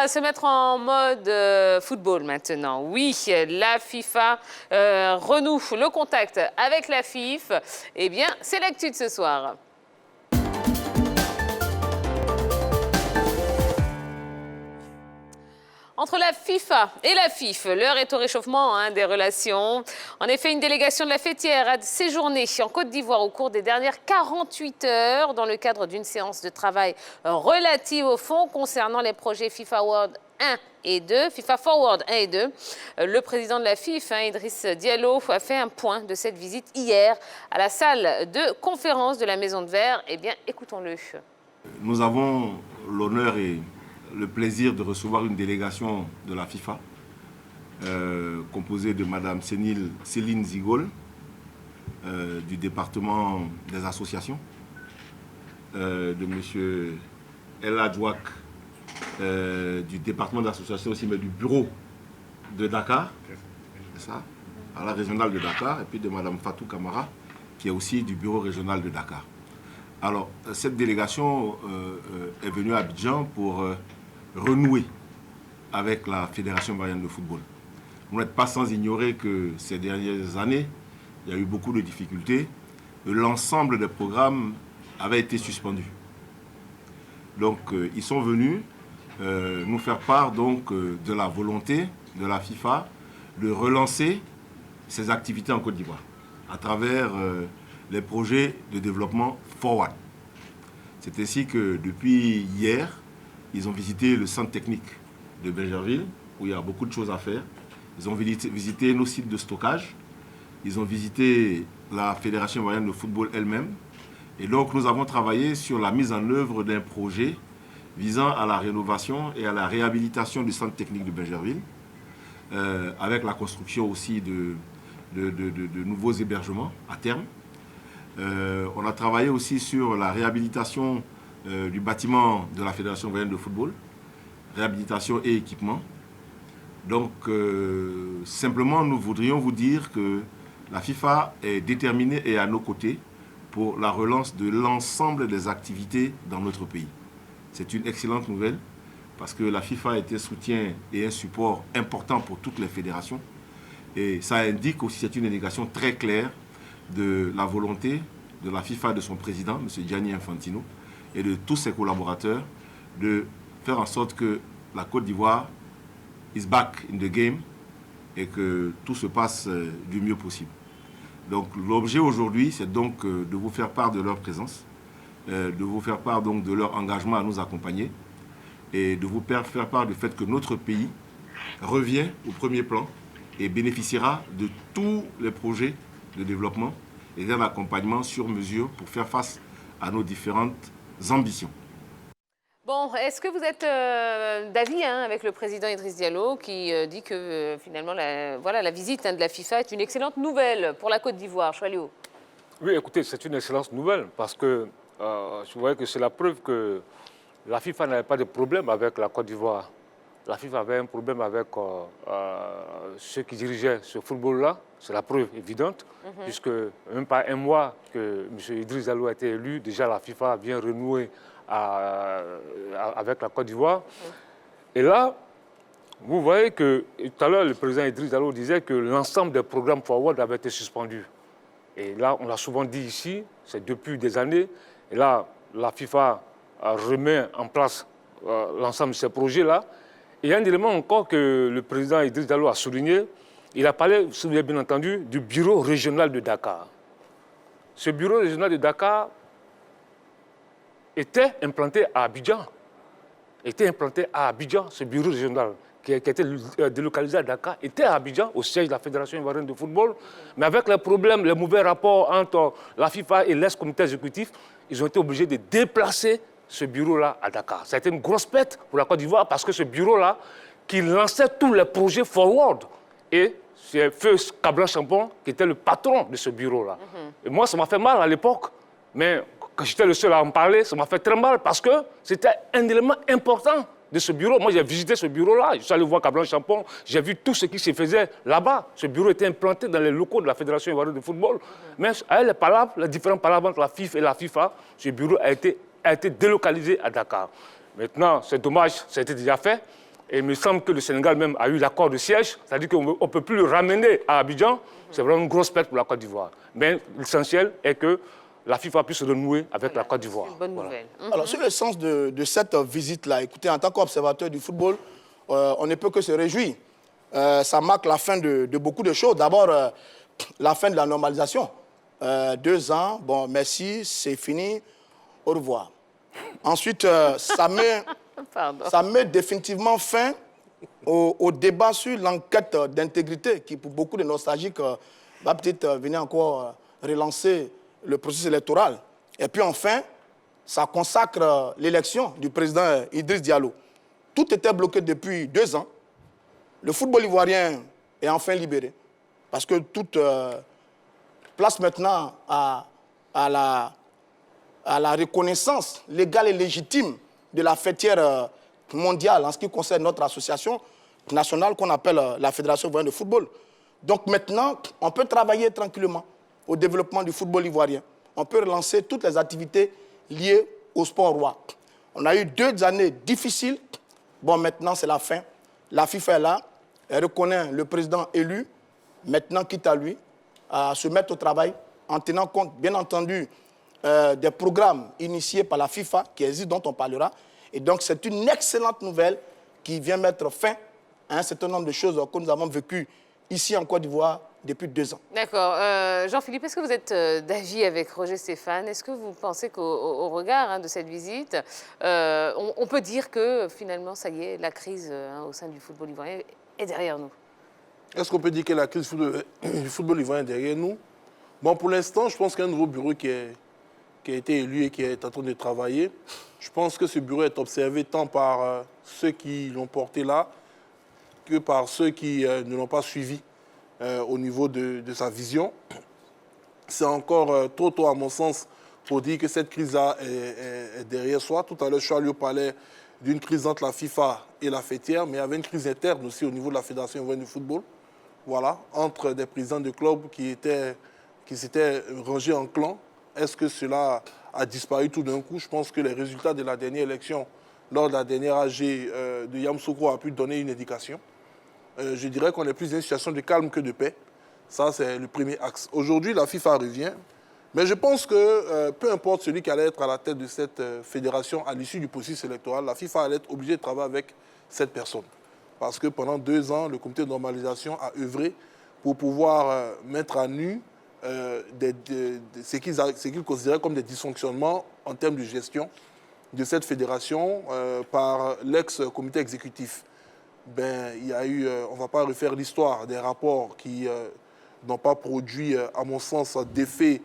va se mettre en mode football maintenant. Oui, la FIFA renoue le contact avec la FIF. Eh bien, c'est l'actu de ce soir. Entre la FIFA et la FIF, l'heure est au réchauffement des relations. En effet, une délégation de la fêtière a séjourné en Côte d'Ivoire au cours des dernières 48 heures dans le cadre d'une séance de travail relative au fonds concernant les projets FIFA World 1 et 2, FIFA Forward 1 et 2. Le président de la FIF, Idriss Diallo, a fait un point de cette visite hier à la salle de conférence de la Maison de Verre. Eh bien, écoutons-le. Nous avons l'honneur et le plaisir de recevoir une délégation de la FIFA composée de Mme Céline Zigol du département des associations, de M. El Adjouak du département d'association aussi, mais du bureau de Dakar, c'est ça, à la régionale de Dakar, et puis de Mme Fatou Kamara qui est aussi du bureau régional de Dakar. Alors, cette délégation est venue à Abidjan pour renouer avec la Fédération ivoirienne de football. Vous n'êtes pas sans ignorer que ces dernières années, il y a eu beaucoup de difficultés. L'ensemble des programmes avait été suspendu. Donc, ils sont venus nous faire part donc, de la volonté de la FIFA de relancer ses activités en Côte d'Ivoire à travers les projets de développement Forward. C'est ainsi que depuis hier, ils ont visité le centre technique de Benjerville, où il y a beaucoup de choses à faire. Ils ont visité nos sites de stockage. Ils ont visité la Fédération ivoirienne de football elle-même. Et donc, nous avons travaillé sur la mise en œuvre d'un projet visant à la rénovation et à la réhabilitation du centre technique de Benjerville, avec la construction aussi de nouveaux hébergements à terme. On a travaillé aussi sur la réhabilitation du bâtiment de la Fédération ivoirienne de football, réhabilitation et équipement. Donc, simplement, nous voudrions vous dire que la FIFA est déterminée et à nos côtés pour la relance de l'ensemble des activités dans notre pays. C'est une excellente nouvelle parce que la FIFA est un soutien et un support important pour toutes les fédérations. Et ça indique aussi, c'est une indication très claire de la volonté de la FIFA et de son président, M. Gianni Infantino, et de tous ses collaborateurs, de faire en sorte que la Côte d'Ivoire is back in the game et que tout se passe du mieux possible. Donc l'objet aujourd'hui, c'est donc de vous faire part de leur présence, de vous faire part donc de leur engagement à nous accompagner et de vous faire part du fait que notre pays revient au premier plan et bénéficiera de tous les projets de développement et d'un accompagnement sur mesure pour faire face à nos différentes ambitions. Bon, est-ce que vous êtes d'avis avec le président Idriss Diallo qui dit que finalement la visite de la FIFA est une excellente nouvelle pour la Côte d'Ivoire, Choualio? Oui, écoutez, c'est une excellente nouvelle parce que je vois que c'est la preuve que la FIFA n'avait pas de problème avec la Côte d'Ivoire. La FIFA avait un problème avec ceux qui dirigeaient ce football-là. C'est la preuve évidente, puisque même pas un mois que M. Idriss Diallo a été élu, déjà la FIFA vient renouer avec la Côte d'Ivoire. Et là, vous voyez que tout à l'heure, le président Idriss Diallo disait que l'ensemble des programmes Forward avaient été suspendus. Et là, on l'a souvent dit ici, c'est depuis des années. Et là, la FIFA remet en place l'ensemble de ces projets-là. Et il y a un élément encore que le président Idriss Diallo a souligné. Il a parlé, si vous avez bien entendu, du bureau régional de Dakar. Ce bureau régional de Dakar était implanté à Abidjan. Ce bureau régional qui était délocalisé à Dakar, était à Abidjan, au siège de la Fédération ivoirienne de football. Mais avec les problèmes, les mauvais rapports entre la FIFA et l'ex-comité exécutif, ils ont été obligés de déplacer ce bureau-là à Dakar. Ça a été une grosse perte pour la Côte d'Ivoire parce que ce bureau-là, qui lançait tous les projets forward, et c'est Feu Cablan Champon qui était le patron de ce bureau-là. Et moi, ça m'a fait mal à l'époque, mais quand j'étais le seul à en parler, ça m'a fait très mal parce que c'était un élément important de ce bureau. Moi, j'ai visité ce bureau-là, je suis allé voir Cablan Champon, j'ai vu tout ce qui se faisait là-bas. Ce bureau était implanté dans les locaux de la Fédération ivoirienne de football. Mais avec les différents palabres entre la FIF et la FIFA, ce bureau a été délocalisé à Dakar. Maintenant, c'est dommage, ça a été déjà fait. Et il me semble que le Sénégal même a eu l'accord de siège, c'est-à-dire qu'on ne peut plus le ramener à Abidjan. C'est vraiment une grosse perte pour la Côte d'Ivoire. Mais l'essentiel est que la FIFA puisse se renouer avec la Côte d'Ivoire. C'est une bonne nouvelle. Alors, sur le sens de cette visite-là, écoutez, en tant qu'observateur du football, on ne peut que se réjouir. Ça marque la fin de beaucoup de choses. D'abord, la fin de la normalisation. 2 ans, bon, merci, c'est fini, au revoir. Ensuite, ça met définitivement fin au débat sur l'enquête d'intégrité qui, pour beaucoup de nostalgiques, va peut-être venir encore relancer le processus électoral. Et puis enfin, ça consacre l'élection du président Idriss Diallo. Tout était bloqué depuis 2 ans. Le football ivoirien est enfin libéré. Parce que toute place maintenant à la reconnaissance légale et légitime de la fêtière mondiale en ce qui concerne notre association nationale qu'on appelle la Fédération ivoirienne de football. Donc maintenant, on peut travailler tranquillement au développement du football ivoirien. On peut relancer toutes les activités liées au sport roi. On a eu 2 années difficiles. Bon, maintenant, c'est la fin. La FIFA est là. Elle reconnaît le président élu. Maintenant, quitte à lui à se mettre au travail en tenant compte, bien entendu, des programmes initiés par la FIFA qui existent, dont on parlera. Et donc, c'est une excellente nouvelle qui vient mettre fin à un certain nombre de choses que nous avons vécues ici en Côte d'Ivoire depuis 2 ans. D'accord. Jean-Philippe, est-ce que vous êtes d'avis avec Roger Stéphane? Est-ce que vous pensez qu'au regard de cette visite, on peut dire que finalement, ça y est, la crise au sein du football ivoirien est derrière nous? Est-ce qu'on peut dire que la crise du football ivoirien est derrière nous? Bon, pour l'instant, je pense qu'il y a un nouveau bureau qui a été élu et qui est en train de travailler. Je pense que ce bureau est observé tant par ceux qui l'ont porté là que par ceux qui ne l'ont pas suivi au niveau de sa vision. C'est encore trop tôt, à mon sens, pour dire que cette crise-là est derrière soi. Tout à l'heure, Charles parlait d'une crise entre la FIFA et la fêtière, mais il y avait une crise interne aussi au niveau de la Fédération ivoirienne de football. Voilà, entre des présidents de clubs qui s'étaient rangés en clan. Est-ce que cela a disparu tout d'un coup? Je pense que les résultats de la dernière élection, lors de la dernière AG de Yamoussoukro, a pu donner une indication. Je dirais qu'on est plus dans une situation de calme que de paix. Ça, c'est le premier axe. Aujourd'hui, la FIFA revient. Mais je pense que peu importe celui qui allait être à la tête de cette fédération à l'issue du processus électoral, la FIFA allait être obligée de travailler avec cette personne. Parce que pendant 2 ans, le comité de normalisation a œuvré pour pouvoir mettre à nu ce qu'ils considéraient comme des dysfonctionnements en termes de gestion de cette fédération par l'ex-comité exécutif. Il y a eu, on ne va pas refaire l'histoire des rapports qui n'ont pas produit, à mon sens, d'effets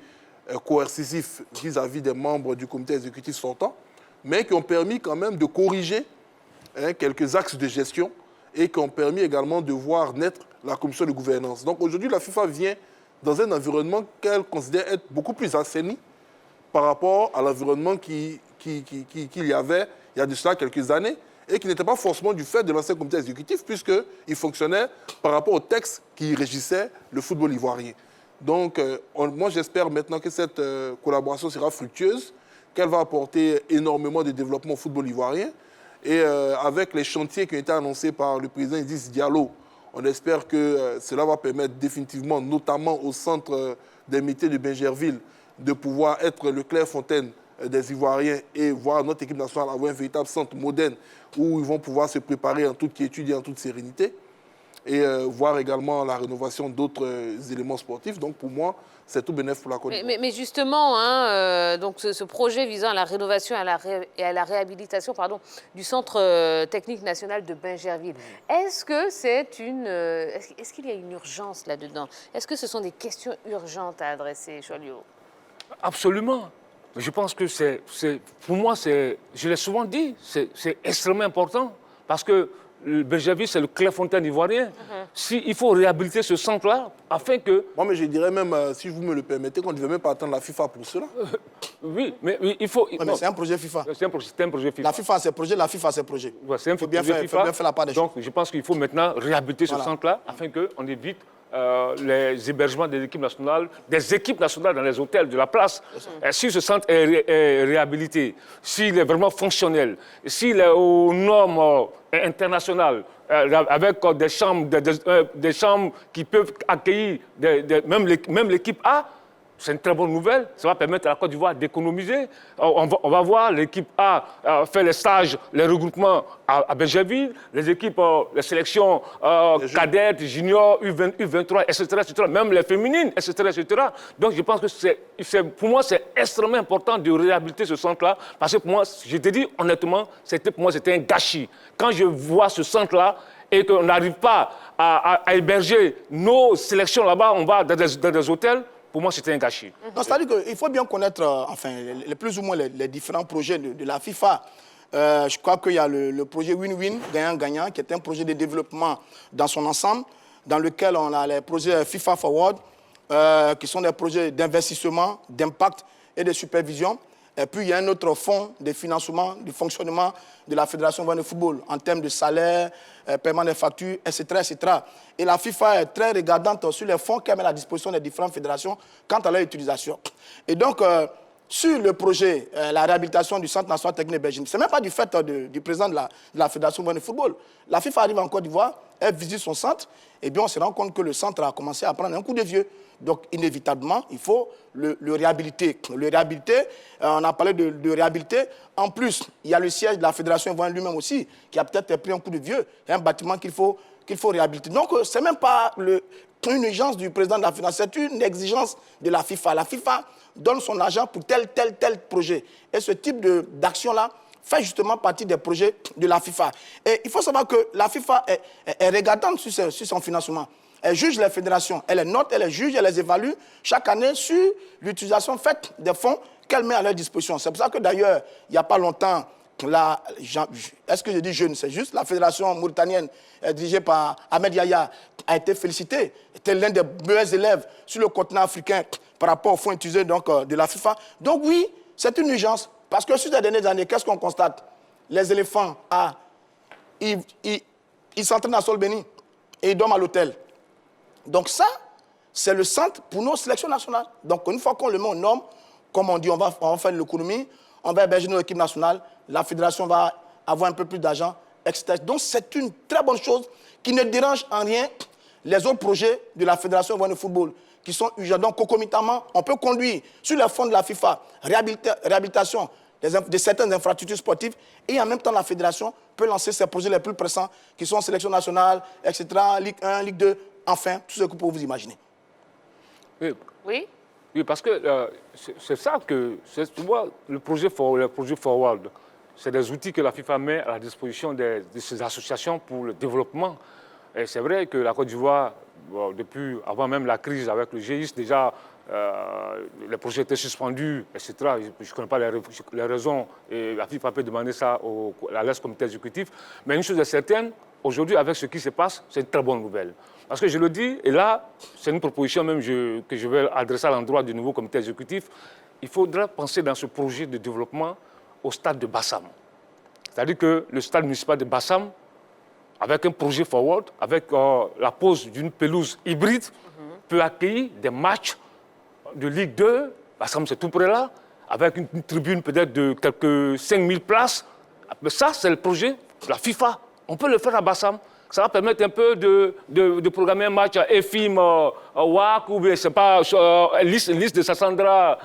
coercitifs vis-à-vis des membres du comité exécutif sortant, mais qui ont permis quand même de corriger quelques axes de gestion et qui ont permis également de voir naître la commission de gouvernance. Donc aujourd'hui, la FIFA vient dans un environnement qu'elle considère être beaucoup plus assaini par rapport à l'environnement qu'il y avait il y a de cela quelques années, et qui n'était pas forcément du fait de l'ancien comité exécutif, puisqu'il fonctionnait par rapport au texte qui régissait le football ivoirien. Donc, moi, j'espère maintenant que cette collaboration sera fructueuse, qu'elle va apporter énormément de développement au football ivoirien. Et avec les chantiers qui ont été annoncés par le président Idriss Diallo, on espère que cela va permettre définitivement, notamment au centre des métiers de Bingerville, de pouvoir être le Clairefontaine des Ivoiriens et voir notre équipe nationale avoir un véritable centre moderne où ils vont pouvoir se préparer en toute quiétude et en toute sérénité, et voir également la rénovation d'autres éléments sportifs. Donc pour moi, c'est tout bénéfice pour la Côte d'Ivoire. Mais justement, donc ce projet visant à la rénovation et à la réhabilitation du Centre technique national de Bingerville, est-ce qu'il y a une urgence là-dedans? Est-ce que ce sont des questions urgentes à adresser, Cholio? Absolument. Je pense que pour moi, je l'ai souvent dit, c'est extrêmement important parce que le Bingerville, c'est le Clairefontaine ivoirien. Il faut réhabiliter ce centre-là afin que... Moi, mais je dirais même, si vous me le permettez, qu'on ne devait même pas attendre la FIFA pour cela. Oui, mais il faut... mais c'est un projet FIFA. C'est un projet FIFA. La FIFA a ses projets, la FIFA a ses projets. Ouais, c'est un projet FIFA. Faut bien faire la part des choses. Donc, je pense qu'il faut maintenant réhabiliter ce centre-là afin qu'on évite les hébergements des équipes nationales dans les hôtels de la place. Si ce centre est réhabilité, s'il est vraiment fonctionnel, s'il est aux normes internationales, avec des chambres qui peuvent accueillir même l'équipe A, c'est une très bonne nouvelle. Ça va permettre à la Côte d'Ivoire d'économiser. On va voir l'équipe A faire les stages, les regroupements à Bergerville, les sélections cadettes, juniors, U20, U23, etc., même les féminines, etc. Donc je pense que pour moi, c'est extrêmement important de réhabiliter ce centre-là, parce que pour moi, je te dis honnêtement, pour moi, c'était un gâchis. Quand je vois ce centre-là, et qu'on n'arrive pas à héberger nos sélections là-bas, on va dans des hôtels, pour moi, c'était un gâchis. C'est-à-dire qu'il faut bien connaître, plus ou moins les différents projets de la FIFA. Je crois qu'il y a le projet Win-Win, gagnant-gagnant, qui est un projet de développement dans son ensemble, dans lequel on a les projets FIFA Forward, qui sont des projets d'investissement, d'impact et de supervision. Et puis, il y a un autre fonds de financement du fonctionnement de la Fédération de football en termes de salaire, paiement des factures, etc., etc. Et la FIFA est très regardante sur les fonds qu'elle met à la disposition des différentes fédérations quant à leur utilisation. Et donc, sur le projet, la réhabilitation du Centre national technique de Belgique, ce n'est même pas du fait du président de la Fédération de football. La FIFA arrive en Côte d'Ivoire, elle visite son centre, et bien on se rend compte que le centre a commencé à prendre un coup de vieux. Donc, inévitablement, il faut le réhabiliter. On a parlé de réhabiliter. En plus, il y a le siège de la Fédération ivoirienne lui-même aussi, qui a peut-être pris un coup de vieux. Il y a un bâtiment qu'il faut réhabiliter. Donc, ce n'est même pas une urgence du président de la Fédération, c'est une exigence de la FIFA. La FIFA donne son argent pour tel projet. Et ce type d'action-là fait justement partie des projets de la FIFA. Et il faut savoir que la FIFA est regardante sur son financement. Elle juge les fédérations, elle les note, elle les juge, elle les évalue chaque année sur l'utilisation faite des fonds qu'elle met à leur disposition. C'est pour ça que d'ailleurs, il n'y a pas longtemps, est-ce que je dis jeune, c'est juste, la fédération mauritanienne dirigée par Ahmed Yahya a été félicitée, était l'un des meilleurs élèves sur le continent africain par rapport aux fonds utilisés donc, de la FIFA. Donc oui, c'est une urgence, parce que sur les dernières années, qu'est-ce qu'on constate? Les éléphants, ils s'entraînent à sol béni et ils dorment à l'hôtel. Donc ça, c'est le centre pour nos sélections nationales. Donc une fois qu'on le met aux normes, comme on dit, on va faire de l'économie, on va héberger nos équipes nationales, la fédération va avoir un peu plus d'argent, etc. Donc c'est une très bonne chose qui ne dérange en rien les autres projets de la Fédération ivoirienne de football qui sont urgents. Donc concomitamment, on peut conduire sur les fonds de la FIFA, réhabilitation de certaines infrastructures sportives, et en même temps la fédération peut lancer ses projets les plus pressants qui sont sélection nationale, etc., Ligue 1, Ligue 2, enfin, tout ce que vous pouvez vous imaginer. Oui. Oui, parce que c'est ça que, tu vois, le projet Forward, c'est des outils que la FIFA met à la disposition de ces associations pour le développement. Et c'est vrai que la Côte d'Ivoire, depuis avant même la crise avec le GIS, déjà, les projets étaient suspendus, etc. Je ne connais pas les raisons, et la FIFA peut demander ça à l'ex-comité exécutif. Mais une chose est certaine, aujourd'hui, avec ce qui se passe, c'est une très bonne nouvelle. Parce que je le dis, et là, c'est une proposition même que je vais adresser à l'endroit du nouveau comité exécutif, il faudra penser dans ce projet de développement au stade de Bassam. C'est-à-dire que le stade municipal de Bassam, avec un projet forward, avec la pose d'une pelouse hybride, peut accueillir des matchs de Ligue 2, Bassam c'est tout près là, avec une tribune peut-être de quelques 5000 places. Mais ça, c'est le projet de la FIFA. On peut le faire à Bassam. Ça va permettre un peu de programmer un match à EFIM, WAC, ou bien, c'est pas, liste de Sassandra,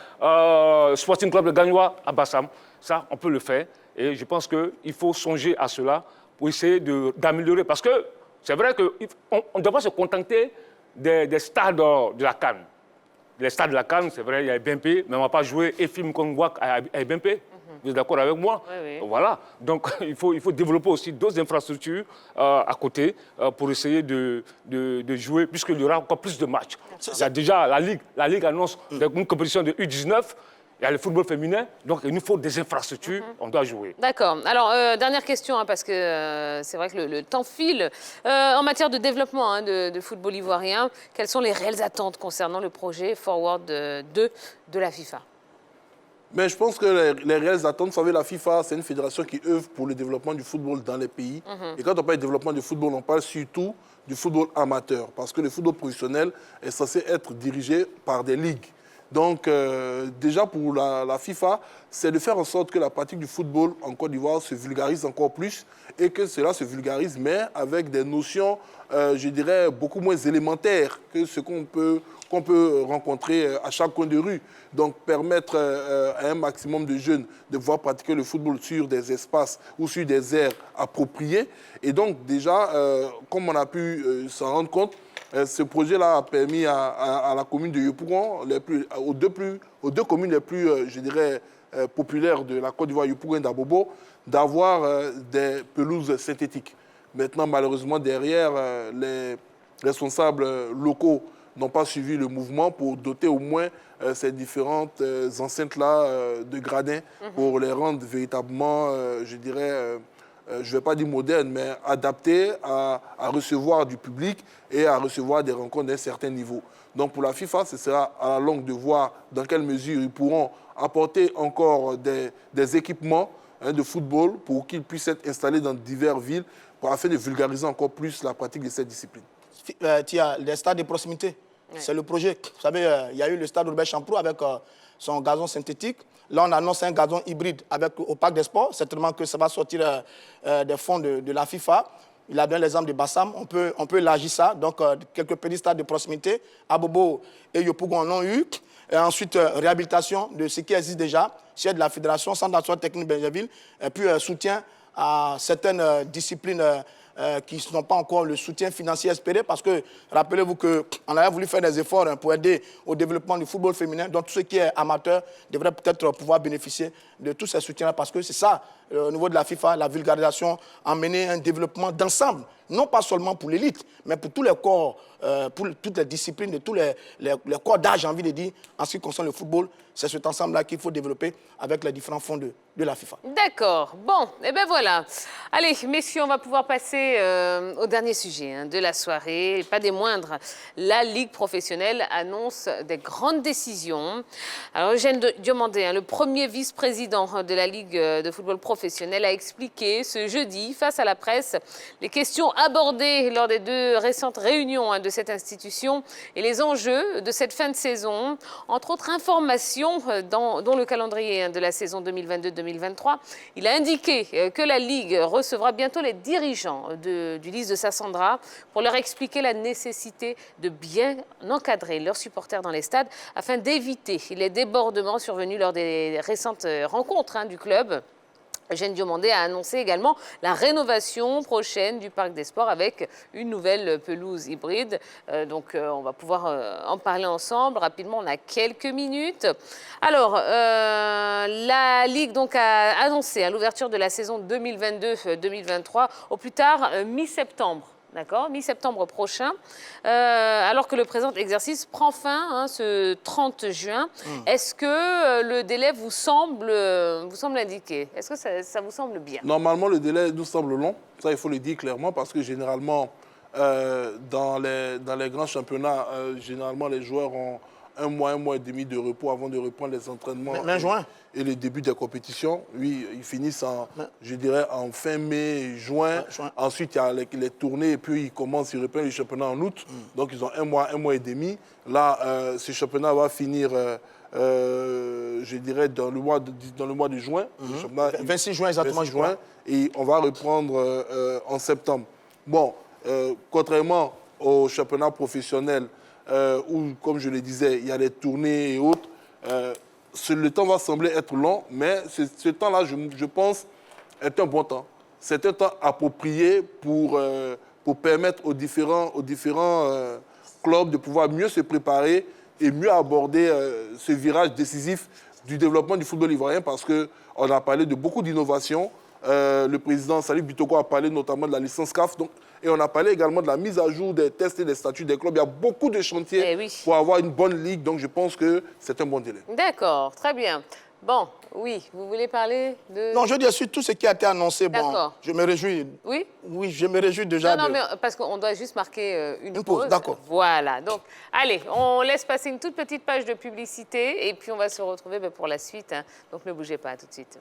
Sporting Club de Gagnois à Bassam. Ça, on peut le faire. Et je pense qu'il faut songer à cela pour essayer d'améliorer. Parce que c'est vrai qu'on ne doit pas se contenter des stades de la CAN. Les stades de la CAN, c'est vrai, il y a BNP, mais on ne va pas jouer EFIM comme WAC à BNP. Vous êtes d'accord avec moi? Oui. Voilà. Donc, il faut développer aussi d'autres infrastructures à côté pour essayer de jouer, puisqu'il y aura encore plus de matchs. Il y a déjà la Ligue annonce une compétition de U19. Il y a le football féminin, donc il nous faut des infrastructures, on doit jouer. D'accord. Alors, dernière question, parce que c'est vrai que le temps file. En matière de développement de football ivoirien, quelles sont les réelles attentes concernant le projet Forward 2 de la FIFA? Mais je pense que les réelles attentes, vous savez, la FIFA, c'est une fédération qui œuvre pour le développement du football dans les pays. Et quand on parle de développement du football, on parle surtout du football amateur. Parce que le football professionnel est censé être dirigé par des ligues. Donc, déjà pour la FIFA, c'est de faire en sorte que la pratique du football en Côte d'Ivoire se vulgarise encore plus et que cela se vulgarise, mais avec des notions, je dirais, beaucoup moins élémentaires que ce qu'on peut rencontrer à chaque coin de rue. Donc, permettre à un maximum de jeunes de pouvoir pratiquer le football sur des espaces ou sur des aires appropriées. Et donc, déjà, comme on a pu s'en rendre compte, ce projet-là a permis à la commune de Yopougon, aux deux communes les plus, je dirais, populaires de la Côte d'Ivoire, Yopougon et Dabobo, d'avoir des pelouses synthétiques. Maintenant, malheureusement, derrière, les responsables locaux n'ont pas suivi le mouvement pour doter au moins ces différentes enceintes-là de gradins pour les rendre véritablement, je dirais, je ne vais pas dire moderne, mais adapté à recevoir du public et à recevoir des rencontres d'un certain niveau. Donc pour la FIFA, ce sera à la longue de voir dans quelle mesure ils pourront apporter encore des équipements de football pour qu'ils puissent être installés dans diverses villes afin de vulgariser encore plus la pratique de cette discipline. Tu as les stades de proximité. Oui. C'est le projet. Vous savez, il y a eu le stade Robert Champrou avec son gazon synthétique. Là, on annonce un gazon hybride au Parc des Sports. Certainement que ça va sortir des fonds de la FIFA. Il a donné l'exemple de Bassam. On peut élargir ça. Donc, quelques petits stades de proximité. Abobo et Yopougon en ont eu. Et ensuite, réhabilitation de ce qui existe déjà. Chef de la Fédération, Centre d'assurance technique Benjaville. Et puis, soutien à certaines disciplines qui n'ont pas encore le soutien financier espéré, parce que rappelez-vous qu'on avait voulu faire des efforts pour aider au développement du football féminin, donc tout ce qui est amateur devrait peut-être pouvoir bénéficier de tous ces soutiens-là, parce que c'est ça, au niveau de la FIFA, la vulgarisation, emmener un développement d'ensemble, non pas seulement pour l'élite, mais pour tous les corps, pour toutes les disciplines, de tous les corps d'âge, j'ai envie de dire, en ce qui concerne le football. C'est cet ensemble-là qu'il faut développer avec les différents fonds de la FIFA. D'accord. Bon, et bien voilà. Allez, messieurs, on va pouvoir passer au dernier sujet de la soirée, et pas des moindres. La Ligue professionnelle annonce des grandes décisions. Alors, Eugène Diomandé, le premier vice-président de la Ligue de football professionnel, a expliqué ce jeudi, face à la presse, les questions abordées lors des 2 récentes réunions de cette institution et les enjeux de cette fin de saison, entre autres informations dont le calendrier de la saison 2022-2023. Il a indiqué que la Ligue recevra bientôt les dirigeants du Lys de Sassandra pour leur expliquer la nécessité de bien encadrer leurs supporters dans les stades afin d'éviter les débordements survenus lors des récentes rencontres du club. Eugène Diomandé a annoncé également la rénovation prochaine du Parc des Sports avec une nouvelle pelouse hybride. Donc, on va pouvoir en parler ensemble. Rapidement, on a quelques minutes. Alors, la Ligue donc, a annoncé l'ouverture de la saison 2022-2023 au plus tard mi-septembre. D'accord, mi-septembre prochain, alors que le présent exercice prend fin ce 30 juin. Est-ce que le délai vous semble indiqué? Est-ce que ça vous semble bien? Normalement, le délai nous semble long. Ça, il faut le dire clairement, parce que généralement, dans les grands championnats, généralement, les joueurs ont un mois et demi de repos avant de reprendre les entraînements et le début des compétitions. Oui, ils finissent je dirais, en fin mai, juin. Ensuite, il y a les tournées et puis ils reprennent le championnat en août. Donc, ils ont un mois et demi. Là, ce championnat va finir, je dirais, dans le mois de juin. 26 juin, exactement. 26 juin. Et on va reprendre en septembre. Bon, contrairement au championnat professionnel, où, comme je le disais, il y a les tournées et autres, le temps va sembler être long, mais ce temps-là, je pense, est un bon temps. C'est un temps approprié pour permettre aux différents clubs de pouvoir mieux se préparer et mieux aborder ce virage décisif du développement du football ivoirien, parce qu'on a parlé de beaucoup d'innovations. Le président Salif Bitoko a parlé notamment de la licence CAF. Et on a parlé également de la mise à jour des tests et des statuts des clubs. Il y a beaucoup de chantiers pour avoir une bonne ligue. Donc, je pense que c'est un bon délai. D'accord, très bien. Bon, oui, vous voulez parler de... Non, je dis sur tout ce qui a été annoncé, bon, D'accord. je me réjouis. Oui? Oui, je me réjouis déjà Non, de... mais parce qu'on doit juste marquer une Une pause, d'accord. Voilà. Donc, allez, on laisse passer une toute petite page de publicité et puis on va se retrouver pour la suite. Hein. Donc, ne bougez pas, à tout de suite.